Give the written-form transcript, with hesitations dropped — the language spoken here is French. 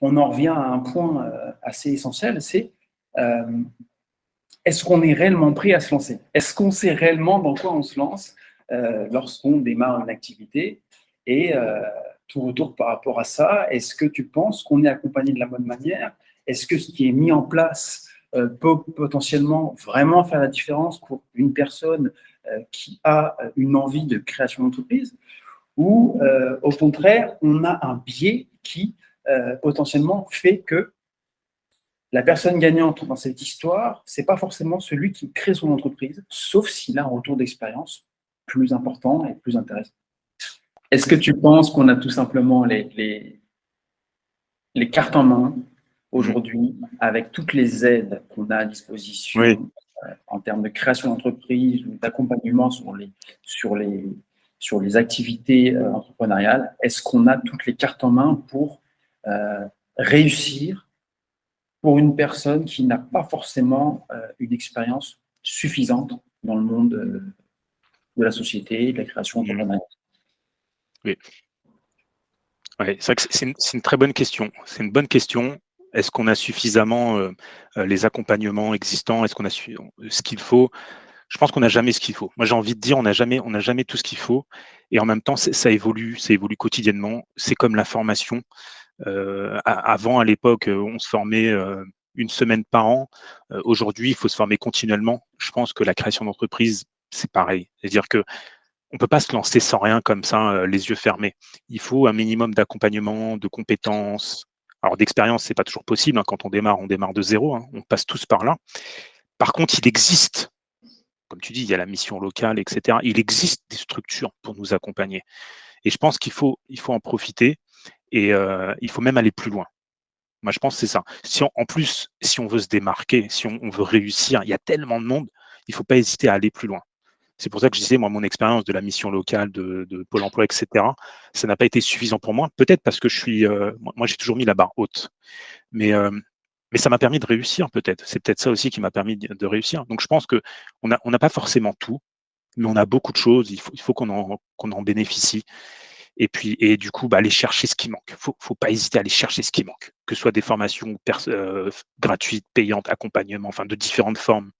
on en revient à un point assez essentiel, c'est euh, est-ce qu'on est réellement prêt à se lancer? Est-ce qu'on sait réellement dans quoi on se lance lorsqu'on démarre une activité? Et tout retour par rapport à ça, est-ce que tu penses qu'on est accompagné de la bonne manière? Est-ce que ce qui est mis en place peut potentiellement vraiment faire la différence pour une personne qui a une envie de création d'entreprise? Ou au contraire, on a un biais qui potentiellement fait que la personne gagnante dans cette histoire, c'est pas forcément celui qui crée son entreprise, sauf s'il a un retour d'expérience plus important et plus intéressant. Est-ce que tu penses qu'on a tout simplement les cartes en main aujourd'hui, avec toutes les aides qu'on a à disposition Oui. En termes de création d'entreprise ou d'accompagnement sur les, sur les activités entrepreneuriales, est-ce qu'on a toutes les cartes en main pour réussir pour une personne qui n'a pas forcément une expérience suffisante dans le monde de la société, de la création entrepreneuriale? Oui. Ouais, c'est vrai que c'est une très bonne question. C'est une bonne question. Est-ce qu'on a suffisamment les accompagnements existants? Est-ce qu'on a ce qu'il faut? Je pense qu'on n'a jamais ce qu'il faut. Moi, j'ai envie de dire, on n'a jamais tout ce qu'il faut. Et en même temps, ça évolue quotidiennement. C'est comme la formation. Avant, à l'époque, on se formait une semaine par an. Aujourd'hui, il faut se former continuellement. Je pense que la création d'entreprise, c'est pareil. C'est-à-dire que on peut pas se lancer sans rien comme ça, les yeux fermés. Il faut un minimum d'accompagnement, de compétences. Alors d'expérience, c'est pas toujours possible, hein. Quand on démarre de zéro, hein. On passe tous par là. Par contre, il existe, comme tu dis, il y a la mission locale, et cetera. Il existe des structures pour nous accompagner. Et je pense il faut en profiter et il faut même aller plus loin. Moi, je pense que c'est ça. En plus, si on veut se démarquer, si on veut réussir, il y a tellement de monde, il faut pas hésiter à aller plus loin. C'est pour ça que je disais, moi, mon expérience de la mission locale, de Pôle emploi, et cetera, ça n'a pas été suffisant pour moi. Peut-être parce que moi, j'ai toujours mis la barre haute. Mais ça m'a permis de réussir, peut-être. C'est peut-être ça aussi qui m'a permis de réussir. Donc, je pense qu'on n'a pas forcément tout, mais on a beaucoup de choses. Il faut qu'on en bénéficie. Et du coup, aller chercher ce qui manque. Faut pas hésiter à aller chercher ce qui manque, que ce soit des formations gratuites, payantes, accompagnement, enfin de différentes formes.